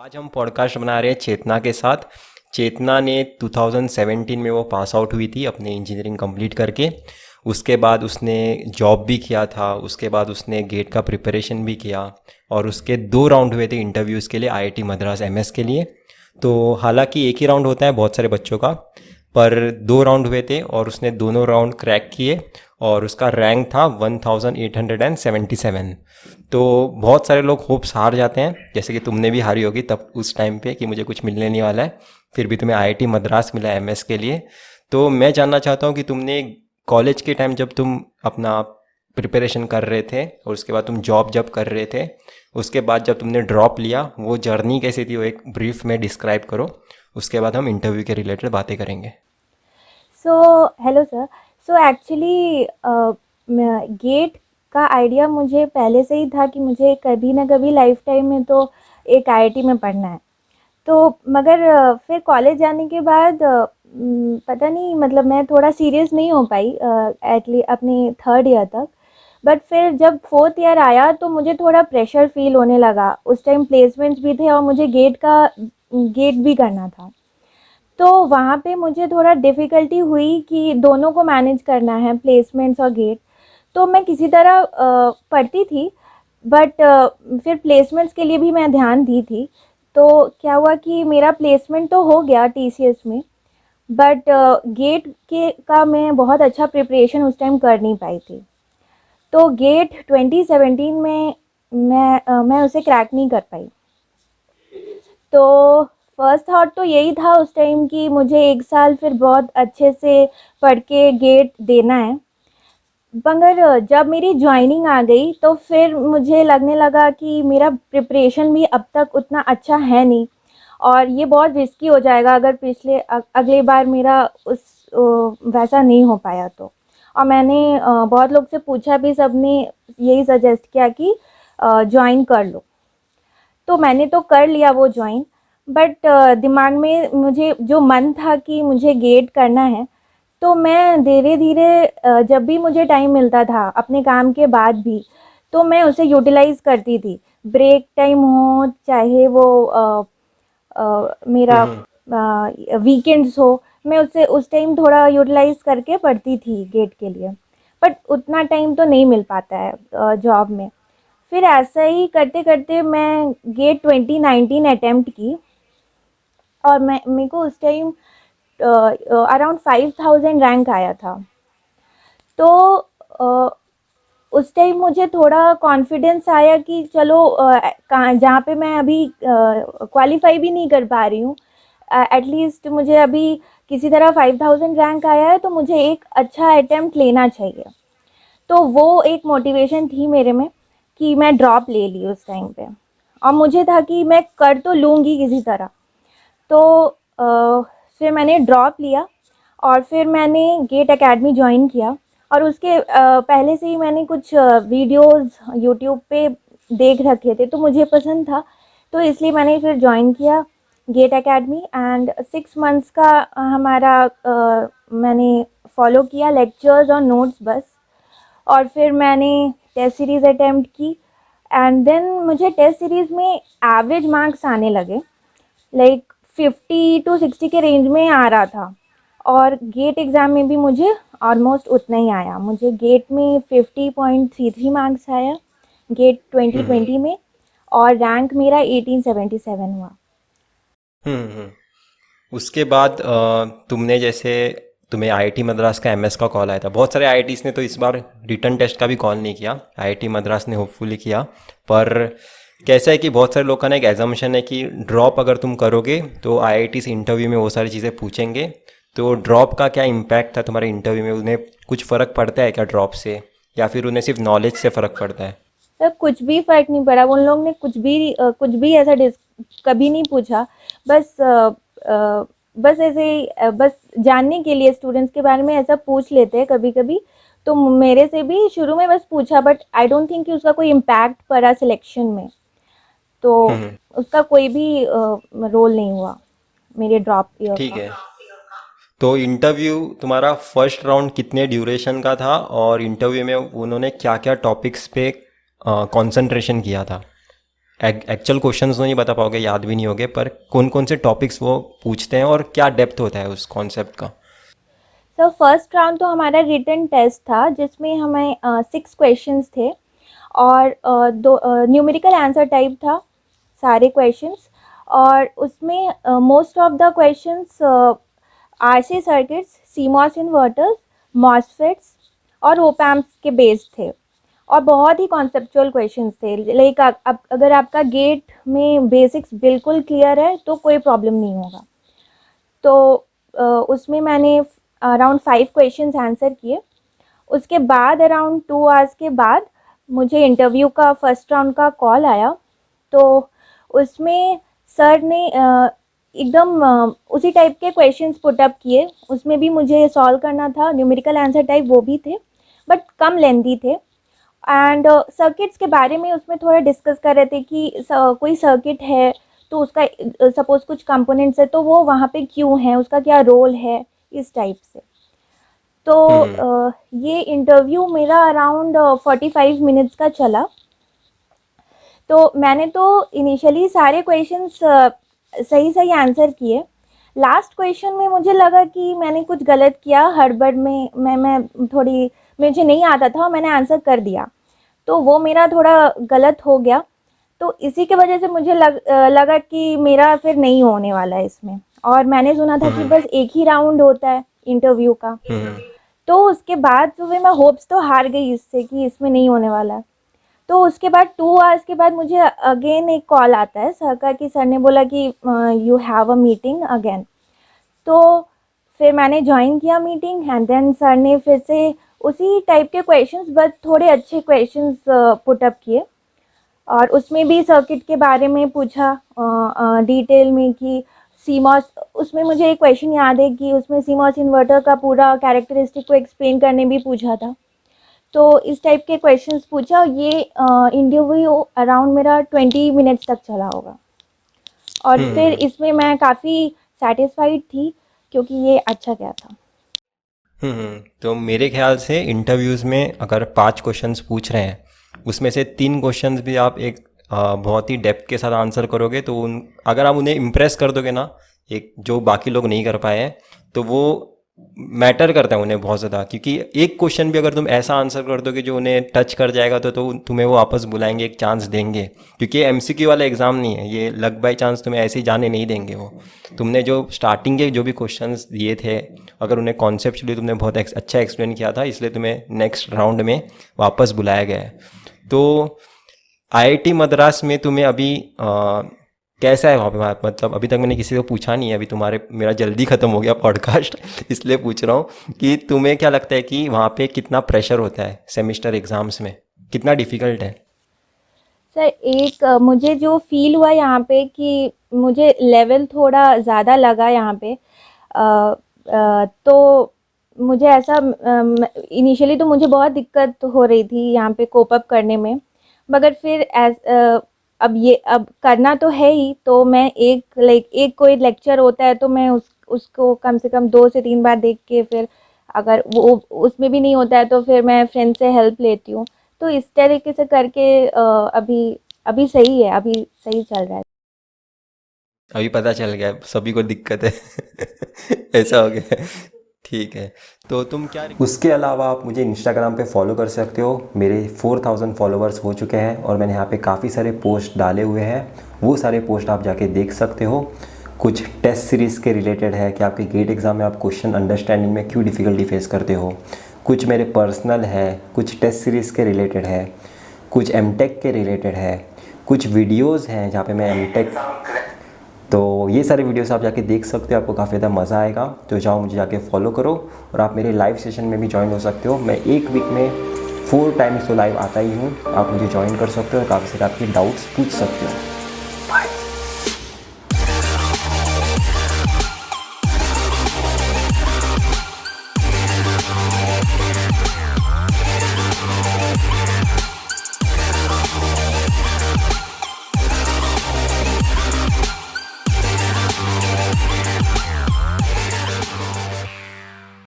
आज हम पॉडकास्ट बना रहे हैं चेतना के साथ। चेतना ने 2017 में वो पास आउट हुई थी अपने इंजीनियरिंग कंप्लीट करके। उसके बाद उसने जॉब भी किया था, उसके बाद उसने गेट का प्रिपरेशन भी किया और उसके 2 राउंड हुए थे इंटरव्यूज़ के लिए आईआईटी मद्रास एमएस के लिए। तो हालांकि एक ही राउंड होता है बहुत सारे बच्चों का, पर 2 राउंड हुए थे और उसने दोनों राउंड क्रैक किए और उसका रैंक था 1877। तो बहुत सारे लोग होप्स हार जाते हैं, जैसे कि तुमने भी हारी होगी तब उस टाइम पे कि मुझे कुछ मिलने नहीं वाला है, फिर भी तुम्हें आईआईटी मद्रास मिला एमएस के लिए। तो मैं जानना चाहता हूँ कि तुमने कॉलेज के टाइम जब तुम अपना प्रिपरेशन कर रहे थे और उसके बाद तुम जॉब जब कर रहे थे, उसके बाद जब तुमने ड्रॉप लिया, वो जर्नी कैसी थी वो एक ब्रीफ में डिस्क्राइब करो। उसके बाद हम इंटरव्यू के रिलेटेड बातें करेंगे। So hello sir. So actually get का आइडिया मुझे पहले से ही था कि मुझे कभी ना कभी लाइफ टाइम में तो एक आईआईटी में पढ़ना है। तो मगर फिर कॉलेज जाने के बाद पता नहीं, मतलब मैं थोड़ा सीरियस नहीं हो पाई एटली अपने थर्ड ईयर तक। बट फिर जब फोर्थ ईयर आया तो मुझे थोड़ा प्रेशर फील होने लगा। उस टाइम प्लेसमेंट्स भी थे और मुझे गेट भी करना था। तो वहाँ पे मुझे थोड़ा डिफ़िकल्टी हुई कि दोनों को मैनेज करना है, प्लेसमेंट्स और गेट। तो मैं किसी तरह पढ़ती थी, बट फिर प्लेसमेंट्स के लिए भी मैं ध्यान दी थी। तो क्या हुआ कि मेरा प्लेसमेंट तो हो गया टीसीएस में, बट गेट के का मैं बहुत अच्छा प्रिपरेशन उस टाइम कर नहीं पाई थी। तो गेट 2017 में मैं उसे क्रैक नहीं कर पाई। तो फर्स्ट थॉट तो यही था उस टाइम कि मुझे 1 साल फिर बहुत अच्छे से पढ़ के गेट देना है। मगर जब मेरी जॉइनिंग आ गई तो फिर मुझे लगने लगा कि मेरा प्रिपरेशन भी अब तक उतना अच्छा है नहीं, और ये बहुत रिस्की हो जाएगा अगर अगले बार मेरा वैसा नहीं हो पाया तो। और मैंने बहुत लोग से पूछा भी, सब ने यही सजेस्ट किया कि ज्वाइन कर लो। तो मैंने तो कर लिया वो जॉइन, बट दिमाग में मुझे जो मन था कि मुझे गेट करना है। तो मैं धीरे धीरे जब भी मुझे टाइम मिलता था अपने काम के बाद भी, तो मैं उसे यूटिलाइज़ करती थी। ब्रेक टाइम हो चाहे वो मेरा हम्म। वीकेंड्स हो, मैं उससे उस टाइम थोड़ा यूटिलाइज़ करके पढ़ती थी गेट के लिए। बट उतना टाइम तो नहीं मिल पाता है जॉब में। फिर ऐसा ही करते-करते मैं गेट 2019 अटेम्प्ट की, और मैं मेरे को उस टाइम अराउंड 5000 रैंक आया था। तो अ, उस टाइम मुझे थोड़ा कॉन्फिडेंस आया कि चलो कहाँ जहाँ पे मैं अभी क्वालिफ़ाई भी नहीं कर पा रही हूँ, एटलीस्ट मुझे अभी किसी तरह 5000 रैंक आया है तो मुझे एक अच्छा अटेम्प्ट लेना चाहिए। तो वो एक मोटिवेशन थी मेरे में कि मैं ड्रॉप ले ली उस टाइम पे, और मुझे था कि मैं कर तो लूँगी किसी तरह। तो फिर मैंने ड्रॉप लिया और फिर मैंने गेट एकेडमी जॉइन किया। और उसके पहले से ही मैंने कुछ वीडियोस यूट्यूब पे देख रखे थे तो मुझे पसंद था, तो इसलिए मैंने फिर जॉइन किया गेट एकेडमी। एंड 6 मंथ्स का हमारा मैंने फॉलो किया लेक्चर्स और नोट्स बस। और फिर मैंने टेस्ट सीरीज़ अटेम्प्ट की, एंड देन मुझे टेस्ट सीरीज़ में एवरेज मार्क्स आने लगे, लाइक 50 to 60 के रेंज में आ रहा था। और गेट एग्ज़ाम में भी मुझे ऑलमोस्ट उतना ही आया। मुझे गेट में 50.33 मार्क्स आया गेट हम्म। 2020 में, और रैंक मेरा 1877 हुआ। उसके बाद तुमने जैसे तुम्हें आईआईटी मद्रास का एमएस का कॉल आया था। बहुत सारे आईआईटीज़ ने तो इस बार रिटर्न टेस्ट का भी कॉल नहीं किया, आईआईटी मद्रास ने होपफुली किया। पर कैसा है कि बहुत सारे लोगों का ना एक एजम्पशन है कि ड्रॉप अगर तुम करोगे तो आईआईटी से इंटरव्यू में वो सारी चीज़ें पूछेंगे। तो ड्रॉप का क्या इम्पैक्ट था तुम्हारे इंटरव्यू में? उन्हें कुछ फ़र्क पड़ता है क्या ड्रॉप से, या फिर उन्हें सिर्फ नॉलेज से फ़र्क पड़ता है? तो कुछ भी फ़र्क नहीं पड़ा। उन लोग ने कुछ भी ऐसा कभी नहीं पूछा। बस अ, बस ऐसे ही बस जानने के लिए स्टूडेंट्स के बारे में ऐसा पूछ लेते हैं कभी-कभी। तो मेरे से भी शुरू में बस पूछा, बट आई डोंट थिंक कि उसका कोई इम्पैक्ट पड़ा सिलेक्शन में। तो हम्म। उसका कोई भी रोल नहीं हुआ मेरे ड्रॉप ईयर ठीक का। है। तो इंटरव्यू तुम्हारा फर्स्ट राउंड कितने ड्यूरेशन का था और इंटरव्यू में उन्होंने क्या क्या टॉपिक्स पे कंसंट्रेशन किया था? एक्चुअल क्वेश्चंस तो नहीं बता पाओगे, याद भी नहीं होगे, पर कौन कौन से टॉपिक्स वो पूछते हैं और क्या डेप्थ होता है उस कॉन्सेप्ट का? सर फर्स्ट राउंड तो हमारा रिटन टेस्ट था जिसमें हमें 6 क्वेश्चंस थे और दो न्यूमेरिकल आंसर टाइप था सारे क्वेश्चंस। और उसमें most of the questions RC circuits, CMOS inverters, MOSFETs और ओपैम्प्स के बेस्ड थे और बहुत ही कॉन्सेप्चुअल क्वेश्चंस थे। लाइक अगर आपका गेट में बेसिक्स बिल्कुल क्लियर है तो कोई प्रॉब्लम नहीं होगा। तो उसमें मैंने अराउंड 5 क्वेश्चंस आंसर किए। उसके बाद अराउंड 2 आवर्स के बाद मुझे इंटरव्यू का फर्स्ट राउंड का कॉल आया। तो उसमें सर ने एकदम उसी टाइप के क्वेश्चंस पुट अप किए। उसमें भी मुझे सॉल्व करना था, न्यूमेरिकल आंसर टाइप वो भी थे बट कम लेंथी थे। एंड सर्किट्स के बारे में उसमें थोड़ा डिस्कस कर रहे थे कि कोई सर्किट है तो उसका सपोज़ कुछ कंपोनेंट्स है तो वो वहाँ पे क्यों है, उसका क्या रोल है, इस टाइप से। तो ये इंटरव्यू मेरा अराउंड 45 मिनट्स का चला। तो मैंने तो इनिशियली सारे क्वेश्चंस सही सही आंसर किए। लास्ट क्वेश्चन में मुझे लगा कि मैंने कुछ गलत किया, हड़बड़ में मैं थोड़ी, मुझे नहीं आता था और मैंने आंसर कर दिया, तो वो मेरा थोड़ा गलत हो गया। तो इसी की वजह से मुझे लगा कि मेरा फिर नहीं होने वाला है इसमें। और मैंने सुना था कि बस एक ही राउंड होता है इंटरव्यू का। तो उसके बाद तो फिर मैं होप्स तो हार गई इससे कि इसमें नहीं होने वाला। तो उसके बाद 2 आवर्स के बाद मुझे अगेन एक कॉल आता है सर का कि सर ने बोला कि you have a meeting again. तो फिर मैंने ज्वाइन किया मीटिंग एंड देन सर ने फिर से उसी टाइप के क्वेश्चंस बट थोड़े अच्छे क्वेश्चंस पुट अप किए। और उसमें भी सर्किट के बारे में पूछा डिटेल में कि सीमॉस, उसमें मुझे एक क्वेश्चन याद है कि उसमें सीमॉस इन्वर्टर का पूरा कैरेक्टरिस्टिक को एक्सप्लेन करने भी पूछा था। तो इस टाइप के क्वेश्चंस पूछा। ये इंटरव्यू अराउंड मेरा 20 मिनट्स तक चला होगा और फिर इसमें मैं काफ़ी सेटिस्फाइड थी क्योंकि ये अच्छा गया था। तो मेरे ख्याल से इंटरव्यूज़ में अगर 5 क्वेश्चंस पूछ रहे हैं उसमें से 3 क्वेश्चंस भी आप एक बहुत ही डेप्थ के साथ आंसर करोगे तो अगर आप उन्हें इम्प्रेस कर दोगे ना, एक जो बाकी लोग नहीं कर पाए हैं, तो वो मैटर करता है उन्हें बहुत ज़्यादा। क्योंकि एक क्वेश्चन भी अगर तुम ऐसा आंसर कर दोगे जो उन्हें टच कर जाएगा तो तुम्हें वो वापस बुलाएंगे, एक चांस देंगे। क्योंकि ये एमसीक्यू वाला एग्ज़ाम नहीं है, ये लक बाई चांस तुम्हें ऐसे ही जाने नहीं देंगे। वो तुमने जो स्टार्टिंग के जो भी क्वेश्चंस दिए थे, अगर उन्हें कॉन्सेप्चुअली तुमने बहुत अच्छा एक्सप्लेन किया था, इसलिए तुम्हें नेक्स्ट राउंड में वापस बुलाया गया है। तो आईआईटी मद्रास में तुम्हें अभी कैसा है वहाँ पे? मतलब अभी तक मैंने किसी को पूछा नहीं है, अभी मेरा जल्दी ख़त्म हो गया पॉडकास्ट इसलिए पूछ रहा हूँ कि तुम्हें क्या लगता है कि वहाँ पे कितना प्रेशर होता है सेमेस्टर एग्ज़ाम्स में, कितना डिफ़िकल्ट है? सर एक मुझे जो फील हुआ यहाँ पे कि मुझे लेवल थोड़ा ज़्यादा लगा यहाँ पे। तो मुझे ऐसा इनिशियली तो मुझे बहुत दिक्कत हो रही थी यहाँ पे कोप अप करने में, मगर फिर अब करना तो है ही। तो मैं एक कोई लेक्चर होता है तो मैं उसको कम से कम 2 से 3 बार देख के, फिर अगर वो उसमें भी नहीं होता है तो फिर मैं फ्रेंड से हेल्प लेती हूँ। तो इस तरीके से करके अभी सही है, अभी सही चल रहा है। अभी पता चल गया सभी को दिक्कत है ऐसा हो गया है। ठीक है, तो तुम क्या, उसके अलावा आप मुझे इंस्टाग्राम पे फॉलो कर सकते हो। मेरे 4000 फॉलोअर्स हो चुके हैं और मैंने यहाँ पे काफ़ी सारे पोस्ट डाले हुए हैं, वो सारे पोस्ट आप जाके देख सकते हो। कुछ टेस्ट सीरीज़ के रिलेटेड है कि आपके गेट एग्ज़ाम में आप क्वेश्चन अंडरस्टैंडिंग में क्यों डिफ़िकल्टी फेस करते हो। कुछ मेरे पर्सनल है, कुछ टेस्ट सीरीज़ के रिलेटेड है, कुछ एमटेक के रिलेटेड है, कुछ वीडियोज़ हैं जहाँ पे मैं एमटेक, तो ये सारे वीडियोस आप जाके देख सकते हो, आपको काफ़ी ज़्यादा मज़ा आएगा। तो जाओ मुझे जाके फॉलो करो और आप मेरे लाइव सेशन में भी ज्वाइन हो सकते हो। मैं एक वीक में 4 टाइम्स तो लाइव आता ही हूँ, आप मुझे ज्वाइन कर सकते हो और काफ़ी सारे आपके डाउट्स पूछ सकते हो।